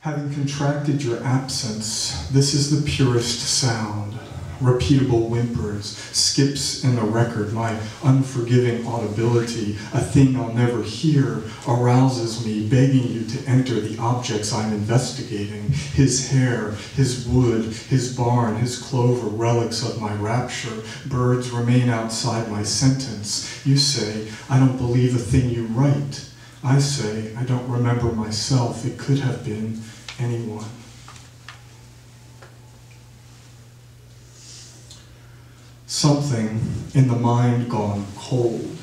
Having contracted your absence, this is the purest sound. Repeatable whimpers, skips in the record, my unforgiving audibility, a thing I'll never hear, arouses me, begging you to enter the objects I'm investigating. His hair, his wood, his barn, his clover, relics of my rapture. Birds remain outside my sentence. You say, I don't believe a thing you write. I say, I don't remember myself. It could have been anyone. Something in the mind gone cold.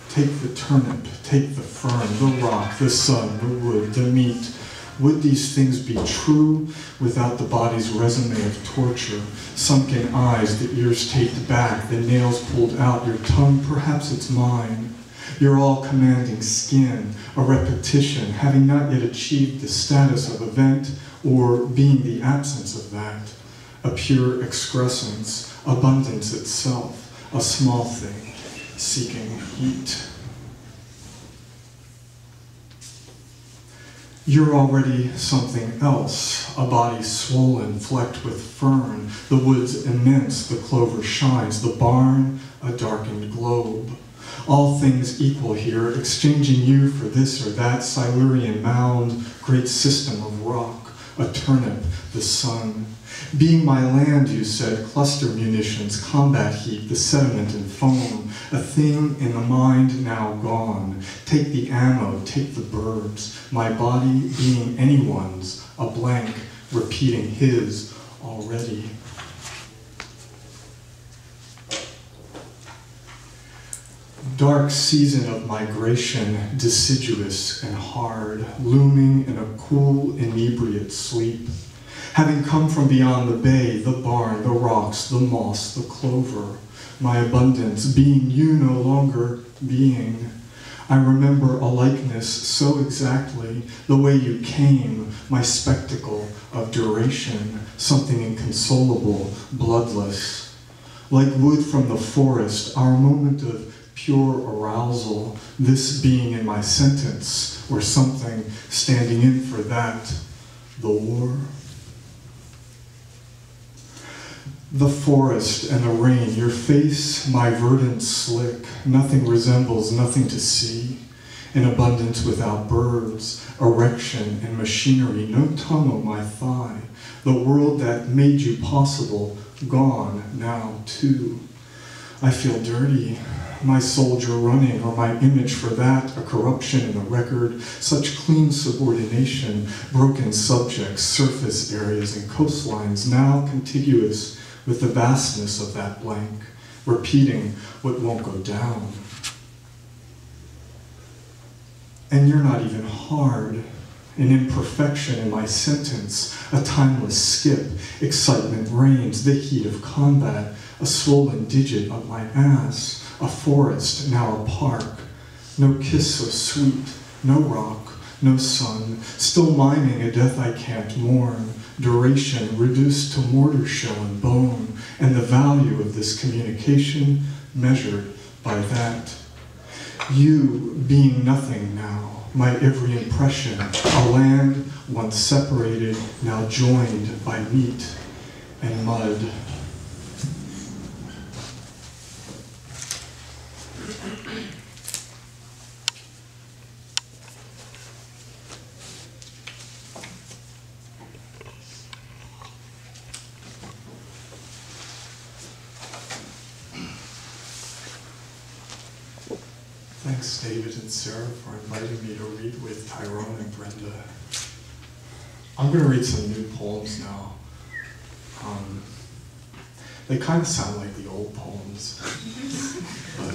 Take the turnip, take the fern, the rock, the sun, the wood, the meat. Would these things be true without the body's resume of torture? Sunken eyes, the ears taped back, the nails pulled out, your tongue, perhaps it's mine. Your all-commanding skin, a repetition, having not yet achieved the status of event or being the absence of that. A pure excrescence, abundance itself, a small thing, seeking heat. You're already something else, a body swollen, flecked with fern, the woods immense, the clover shines, the barn, a darkened globe. All things equal here, exchanging you for this or that Silurian mound, great system of rock, a turnip, the sun. Being my land, you said, cluster munitions, combat heat, the sediment and foam, a thing in the mind now gone. Take the ammo, take the birds, my body being anyone's, a blank, repeating his already. Dark season of migration, deciduous and hard, looming in a cool, inebriate sleep. Having come from beyond the bay, the barn, the rocks, the moss, the clover, my abundance, being you no longer being. I remember a likeness so exactly, the way you came, my spectacle of duration, something inconsolable, bloodless. Like wood from the forest, our moment of pure arousal, this being in my sentence, or something standing in for that, the war. The forest and the rain, your face, my verdant slick, nothing resembles, nothing to see. An abundance without birds, erection and machinery, no tongue on my thigh. The world that made you possible, gone now too. I feel dirty, my soldier running, or my image for that, a corruption in the record, such clean subordination, broken subjects, surface areas and coastlines, now contiguous with the vastness of that blank, repeating what won't go down. And you're not even hard, an imperfection in my sentence, a timeless skip, excitement reigns, the heat of combat, a swollen digit of my ass, a forest, now a park, no kiss so sweet, no rock, no sun, still miming a death I can't mourn, duration reduced to mortar shell and bone, and the value of this communication measured by that. You being nothing now, my every impression, a land once separated, now joined by meat and mud. Thanks, David and Sarah, for inviting me to read with Tyrone and Brenda. I'm going to read some new poems now. They kind of sound like the old poems, but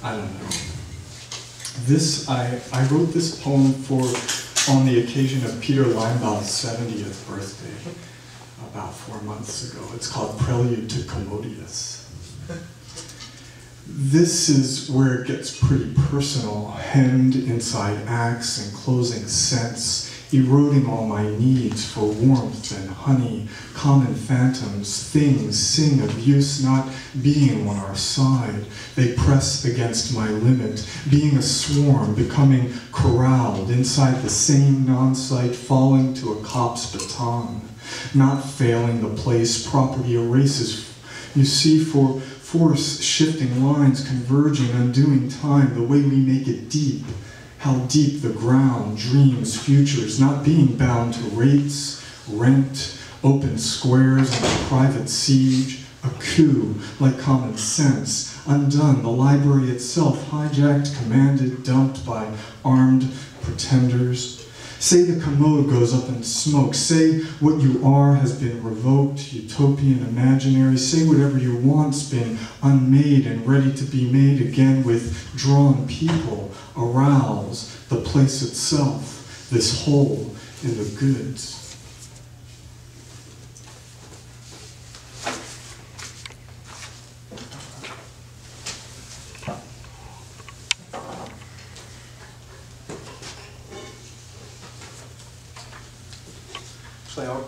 I don't know. I wrote this poem on the occasion of Peter Linebaug's 70th birthday, about 4 months ago. It's called Prelude to Commodious. This is where it gets pretty personal, hemmed inside acts and closing sense, eroding all my needs for warmth and honey. Common phantoms, things sing of use not being on our side. They press against my limit, being a swarm, becoming corralled inside the same non-sight, falling to a cop's baton. Not failing the place, property erases. You see, for force shifting lines, converging, undoing time, the way we make it deep. How deep the ground, dreams, futures, not being bound to rates, rent, open squares, and a private siege, a coup like common sense, undone, the library itself hijacked, commanded, dumped by armed pretenders. Say the commode goes up in smoke. Say what you are has been revoked, utopian, imaginary. Say whatever you want's been unmade and ready to be made again with drawn people. Arouse the place itself, this hole in the goods.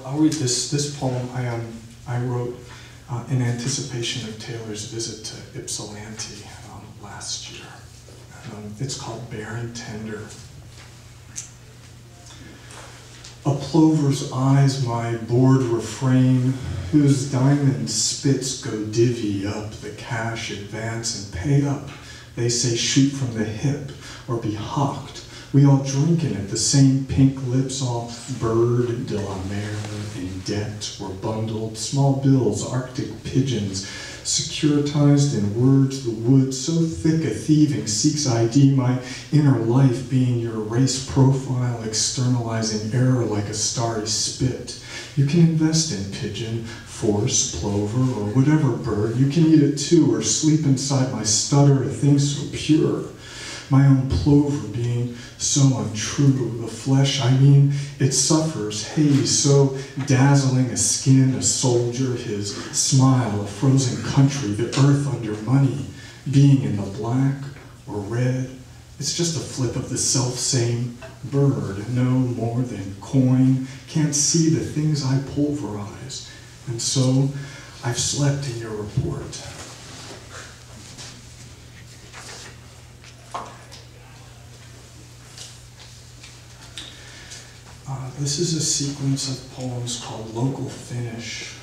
I'll read this poem I wrote in anticipation of Taylor's visit to Ypsilanti last year. It's called Barren Tender. A plover's eyes, my bored refrain, whose diamond spits go divvy up, the cash advance and pay up. They say shoot from the hip or be hawked. We all drink in it, the same pink lips, all bird de la mer, in debt or bundled, small bills, Arctic pigeons, securitized in words, the wood, so thick a thieving seeks ID, my inner life being your race profile, externalizing error like a starry spit. You can invest in pigeon, force, plover, or whatever bird. You can eat it too, or sleep inside my stutter, a thing so pure. My own plover being so untrue, the flesh, I mean, it suffers haze, so dazzling a skin, a soldier, his smile, a frozen country, the earth under money, being in the black or red. It's just a flip of the self-same bird, no more than coin, can't see the things I pulverize. And so I've slept in your report. This is a sequence of poems called Local Finish.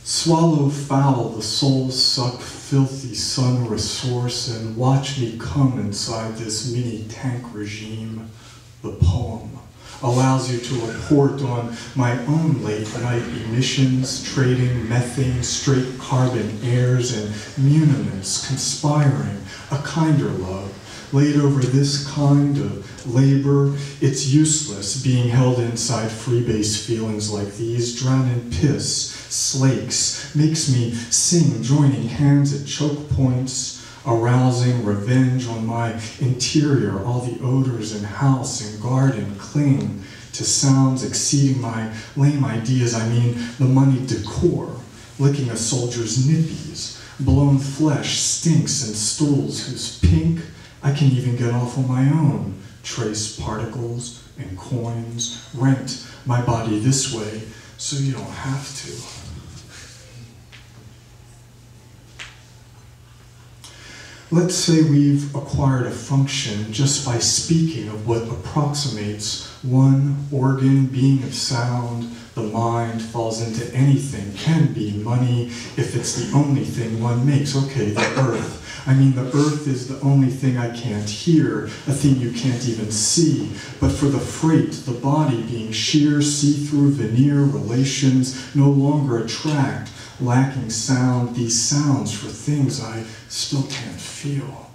Swallow foul, the soul suck, filthy sun resource, and watch me come inside this mini tank regime. The poem allows you to report on my own late night emissions, trading methane, straight carbon airs, and muniments, conspiring a kinder love. Laid over this kind of labor, it's useless being held inside freebase feelings like these. Drown in piss, slakes, makes me sing, joining hands at choke points, arousing revenge on my interior. All the odors in house and garden cling to sounds exceeding my lame ideas. I mean, the moneyed decor, licking a soldier's nippies. Blown flesh stinks in stools whose pink I can even get off on my own. Trace particles and coins, rent my body this way so you don't have to. Let's say we've acquired a function just by speaking of what approximates one organ, being of sound. The mind falls into anything, can be money if it's the only thing one makes. Okay, the earth. I mean, the earth is the only thing I can't hear, a thing you can't even see. But for the freight, the body being sheer, see-through veneer, relations no longer attract, lacking sound, these sounds for things I still can't feel.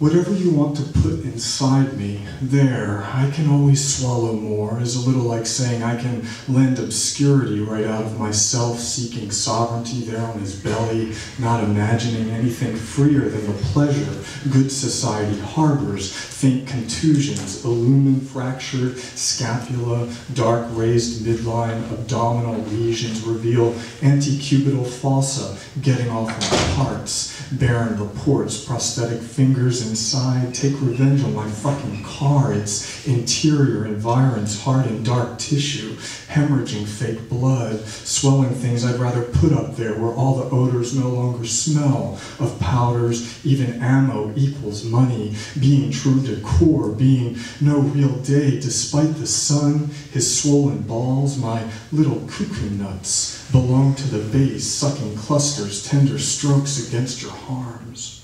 Whatever you want to put inside me, there, I can always swallow more, is a little like saying I can lend obscurity right out of myself, seeking sovereignty there on his belly, not imagining anything freer than the pleasure good society harbors, faint contusions, illumined fractured scapula, dark raised midline, abdominal lesions reveal antecubital fossa getting off my parts, barren reports, prosthetic fingers inside, take revenge on my fucking car, its interior environs, hard and dark tissue, hemorrhaging fake blood, swelling things I'd rather put up there where all the odors no longer smell of powders, even ammo equals money, being true to core, being no real day despite the sun, his swollen balls, my little cuckoo nuts, belong to the base, sucking clusters, tender strokes against your arms.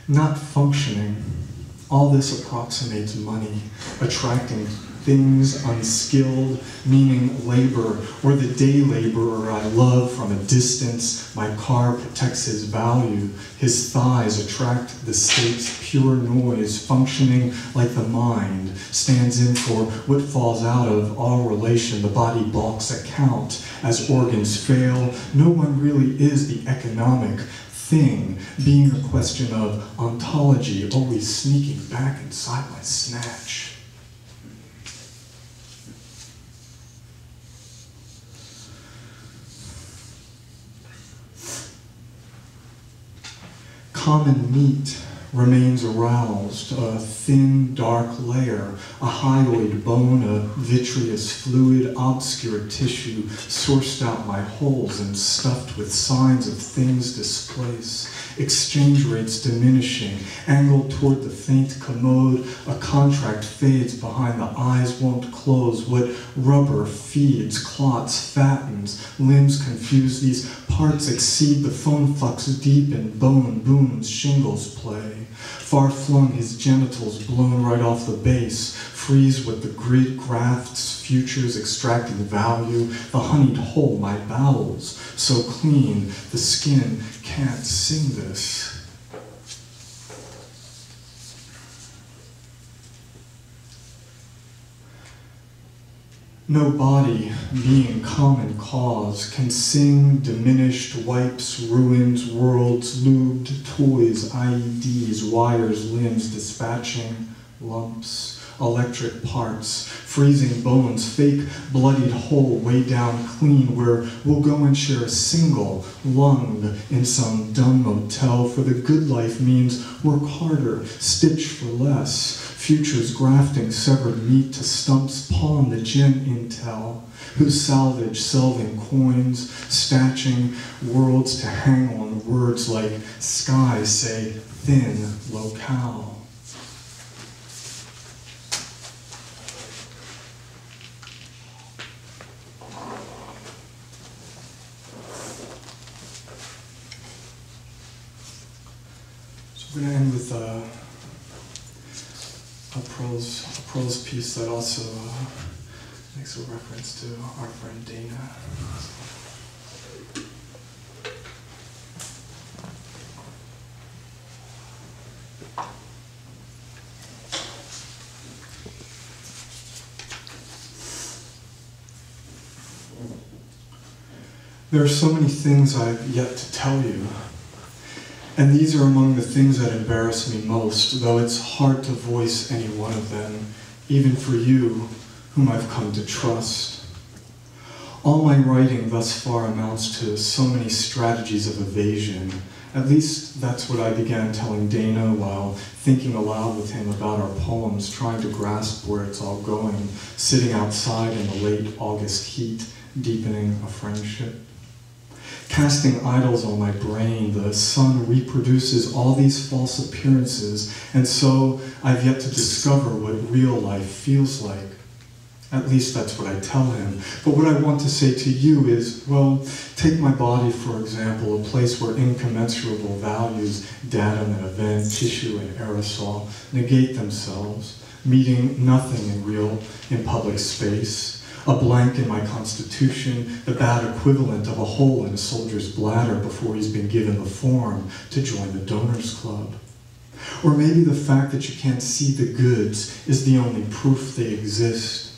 Not functioning, all this approximates money, attracting things unskilled, meaning labor, or the day laborer I love from a distance. My car protects his value. His thighs attract the state's pure noise, functioning like the mind, stands in for what falls out of all relation. The body balks account as organs fail. No one really is the economic thing, being a question of ontology, always sneaking back inside my snatch. Common meat remains aroused, a thin, dark layer, a hyoid bone, a vitreous fluid, obscure tissue, sourced out my holes and stuffed with signs of things displaced, exchange rates diminishing, angled toward the faint commode, a contract fades behind the eyes won't close, what rubber feeds, clots, fattens, limbs confuse, these parts exceed the phone flux deep in bone, booms, shingles play. Far-flung his genitals blown right off the base, freeze with the grid grafts, futures extracting value, the honeyed hole, my bowels, so clean, the skin can't sing this. No body, being common cause, can sing diminished wipes, ruins, worlds, lubed, toys, IEDs, wires, limbs, dispatching, lumps, electric parts, freezing bones, fake bloodied hole way down clean where we'll go and share a single lung in some dumb motel, for the good life means work harder, stitch for less, futures grafting severed meat to stumps, pawn the gin intel, who salvage selving coins, statching worlds to hang on words like sky, say thin locale. We're going to end with a prose piece that also makes a reference to our friend Dana. There are so many things I've yet to tell you. And these are among the things that embarrass me most, though it's hard to voice any one of them, even for you, whom I've come to trust. All my writing thus far amounts to so many strategies of evasion. At least that's what I began telling Dana while thinking aloud with him about our poems, trying to grasp where it's all going, sitting outside in the late August heat, deepening a friendship. Casting idols on my brain, the sun reproduces all these false appearances, and so I've yet to discover what real life feels like. At least that's what I tell him. But what I want to say to you is, well, take my body, for example, a place where incommensurable values, datum and event, tissue and aerosol, negate themselves. meeting nothing in public space, a blank in my constitution, the bad equivalent of a hole in a soldier's bladder before he's been given the form to join the donors club. Or maybe the fact that you can't see the goods is the only proof they exist.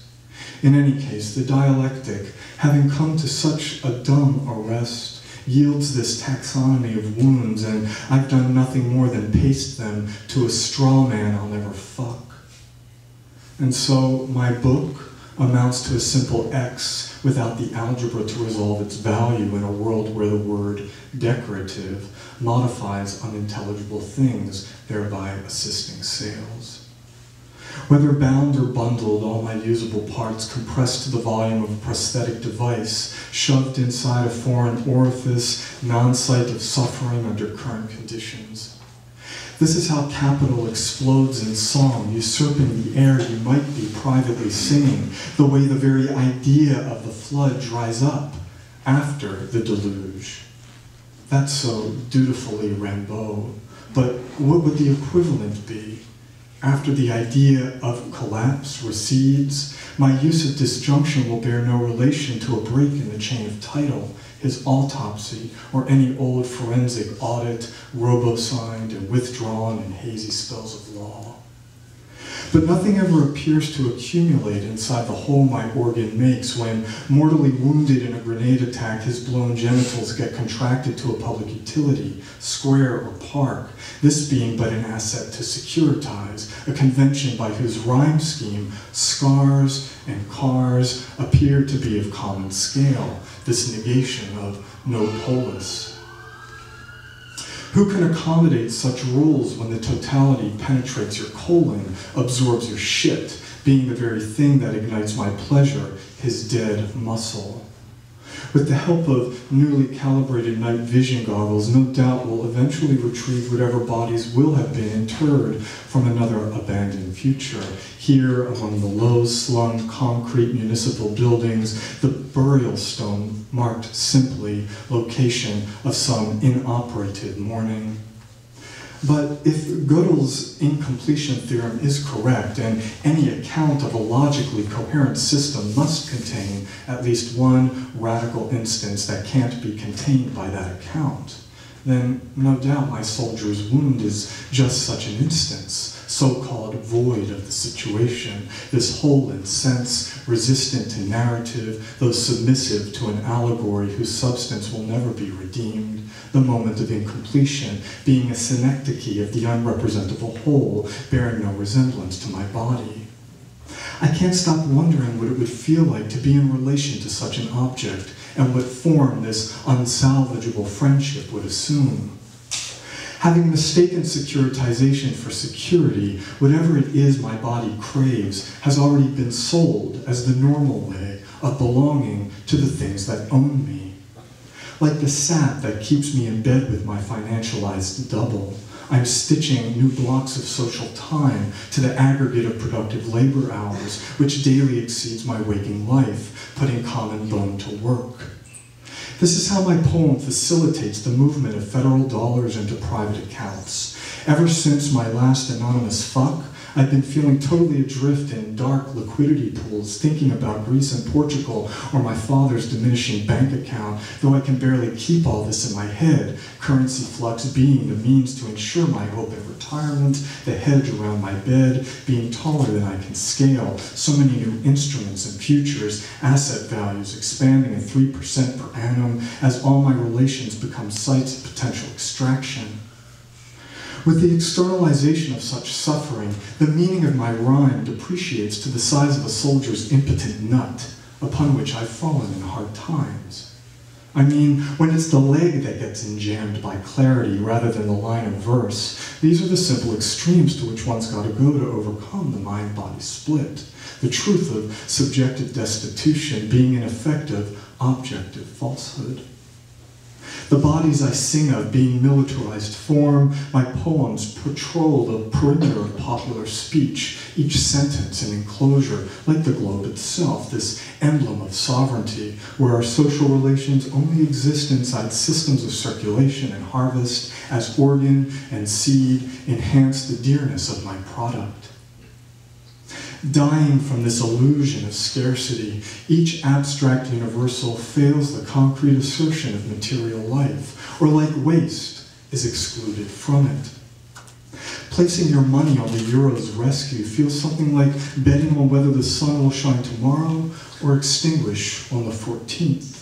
In any case, the dialectic, having come to such a dumb arrest, yields this taxonomy of wounds, and I've done nothing more than paste them to a straw man I'll never fuck. And so my book amounts to a simple X without the algebra to resolve its value in a world where the word decorative modifies unintelligible things, thereby assisting sales. Whether bound or bundled, all my usable parts compressed to the volume of a prosthetic device, shoved inside a foreign orifice, non-sight of suffering under current conditions. This is how capital explodes in song, usurping the air you might be privately singing, the way the very idea of the flood dries up after the deluge. That's so dutifully Rimbaud, but what would the equivalent be? After the idea of collapse recedes, my use of disjunction will bear no relation to a break in the chain of title, his autopsy, or any old forensic audit, robo-signed and withdrawn in hazy spells of law. But nothing ever appears to accumulate inside the hole my organ makes when, mortally wounded in a grenade attack, his blown genitals get contracted to a public utility, square or park, this being but an asset to securitize, a convention by whose rhyme scheme scars and cars appear to be of common scale, this negation of no polis. Who can accommodate such rules when the totality penetrates your colon, absorbs your shit, being the very thing that ignites my pleasure, his dead muscle? With the help of newly calibrated night vision goggles, no doubt we'll eventually retrieve whatever bodies will have been interred from another abandoned future. Here, among the low-slung concrete municipal buildings, the burial stone marked simply location of some inoperative mourning. But if Gödel's incompletion theorem is correct, and any account of a logically coherent system must contain at least one radical instance that can't be contained by that account, then no doubt my soldier's wound is just such an instance, so-called void of the situation, this hole in sense, resistant to narrative, though submissive to an allegory whose substance will never be redeemed, the moment of incompletion being a synecdoche of the unrepresentable whole, bearing no resemblance to my body. I can't stop wondering what it would feel like to be in relation to such an object, and what form this unsalvageable friendship would assume. Having mistaken securitization for security, whatever it is my body craves has already been sold as the normal way of belonging to the things that own me. Like the sap that keeps me in bed with my financialized double, I'm stitching new blocks of social time to the aggregate of productive labor hours, which daily exceeds my waking life, putting common bone to work. This is how my poem facilitates the movement of federal dollars into private accounts. Ever since my last anonymous fuck, I've been feeling totally adrift in dark liquidity pools, thinking about Greece and Portugal or my father's diminishing bank account, though I can barely keep all this in my head, currency flux being the means to ensure my hope in retirement, the hedge around my bed being taller than I can scale, so many new instruments and futures, asset values expanding at 3% per annum as all my relations become sites of potential extraction. With the externalization of such suffering, the meaning of my rhyme depreciates to the size of a soldier's impotent nut, upon which I've fallen in hard times. I mean, when it's the leg that gets enjammed by clarity rather than the line of verse, these are the simple extremes to which one's got to go to overcome the mind-body split, the truth of subjective destitution being an effective, objective falsehood. The bodies I sing of being militarized form, my poems patrol the perimeter of popular speech, each sentence an enclosure, like the globe itself, this emblem of sovereignty, where our social relations only exist inside systems of circulation and harvest, as organ and seed enhance the dearness of my product. Dying from this illusion of scarcity, each abstract universal fails the concrete assertion of material life, or like waste, is excluded from it. Placing your money on the euro's rescue feels something like betting on whether the sun will shine tomorrow or extinguish on the 14th.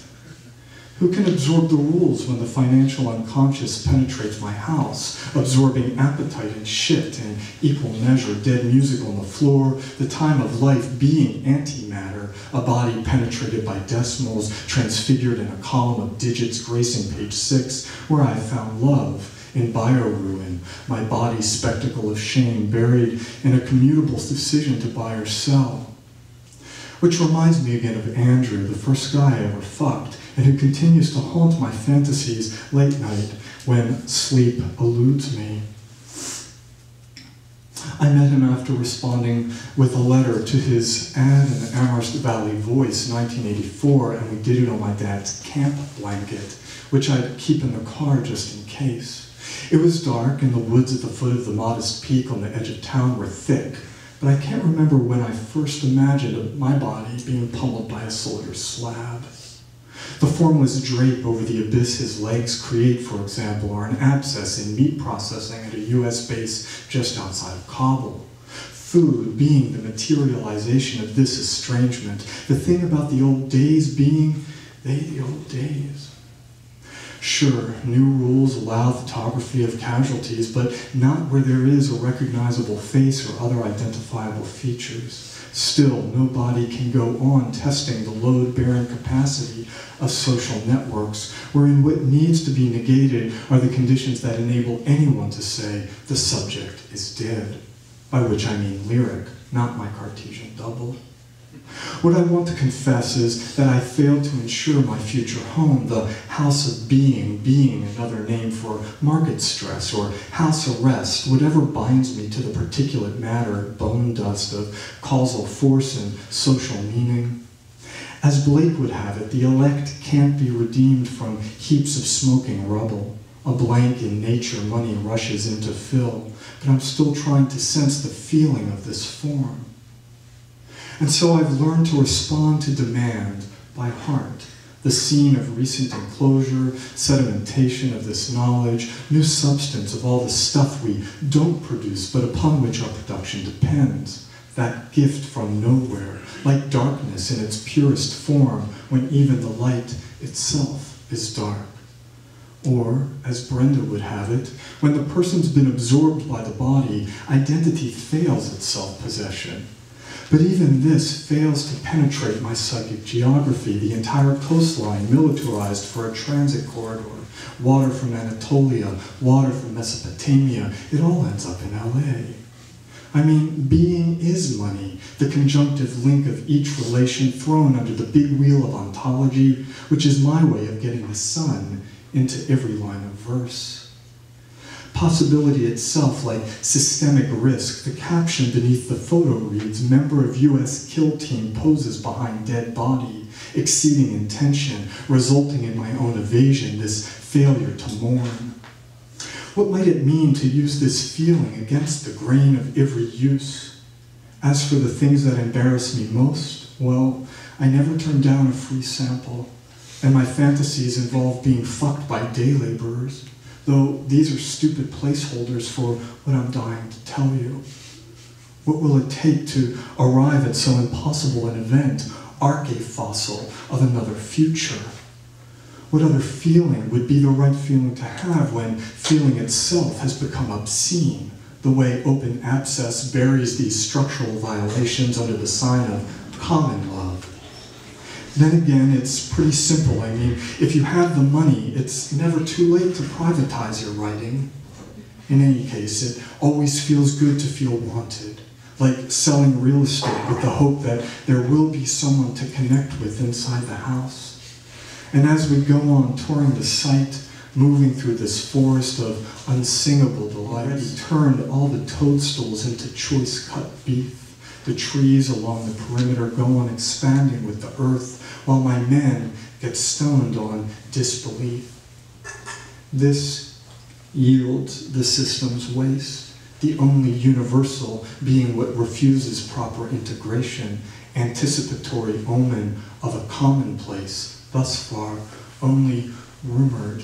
Who can absorb the rules when the financial unconscious penetrates my house, absorbing appetite and shit in equal measure, dead music on the floor, the time of life being antimatter, a body penetrated by decimals, transfigured in a column of digits gracing page 6, where I found love, in bio-ruin, my body's spectacle of shame buried in a commutable decision to buy or sell. Which reminds me again of Andrew, the first guy I ever fucked, and who continues to haunt my fantasies late night when sleep eludes me. I met him after responding with a letter to his ad in the Amherst Valley Voice, 1984, and we did it on my dad's camp blanket, which I'd keep in the car just in case. It was dark, and the woods at the foot of the modest peak on the edge of town were thick, but I can't remember when I first imagined my body being pummeled by a soldier slab. The formless drape over the abyss his legs create, for example, or an abscess in meat processing at a US base just outside of Kabul. Food being the materialization of this estrangement, the thing about the old days being the old days. Sure, new rules allow photography of casualties, but not where there is a recognizable face or other identifiable features. Still, no body can go on testing the load-bearing capacity of social networks, wherein what needs to be negated are the conditions that enable anyone to say the subject is dead, by which I mean lyric, not my Cartesian double. What I want to confess is that I failed to ensure my future home, the house of being another name for market stress or house arrest, whatever binds me to the particulate matter, bone dust of causal force and social meaning. As Blake would have it, the elect can't be redeemed from heaps of smoking rubble. A blank in nature money rushes in to fill, but I'm still trying to sense the feeling of this form. And so I've learned to respond to demand by heart, the scene of recent enclosure, sedimentation of this knowledge, new substance of all the stuff we don't produce but upon which our production depends, that gift from nowhere, like darkness in its purest form when even the light itself is dark. Or, as Brenda would have it, when the person's been absorbed by the body, identity fails its self-possession. But even this fails to penetrate my psychic geography, the entire coastline militarized for a transit corridor, water from Anatolia, water from Mesopotamia, it all ends up in LA. I mean, being is money, the conjunctive link of each relation thrown under the big wheel of ontology, which is my way of getting the sun into every line of verse. Possibility itself, like systemic risk, the caption beneath the photo reads, member of US kill team poses behind dead body, exceeding intention, resulting in my own evasion, this failure to mourn. What might it mean to use this feeling against the grain of every use? As for the things that embarrass me most, well, I never turn down a free sample, and my fantasies involve being fucked by day laborers, though these are stupid placeholders for what I'm dying to tell you. What will it take to arrive at so impossible an event, arche-fossil of another future? What other feeling would be the right feeling to have when feeling itself has become obscene, the way open abscess buries these structural violations under the sign of common love? Then again, it's pretty simple. I mean, if you have the money, it's never too late to privatize your writing. In any case, it always feels good to feel wanted, like selling real estate with the hope that there will be someone to connect with inside the house. And as we go on touring the site, moving through this forest of unsingable delight, we turned all the toadstools into choice cut beef. The trees along the perimeter go on expanding with the earth, while my men get stoned on disbelief. This yields the system's waste, the only universal being what refuses proper integration, anticipatory omen of a commonplace, thus far only rumored.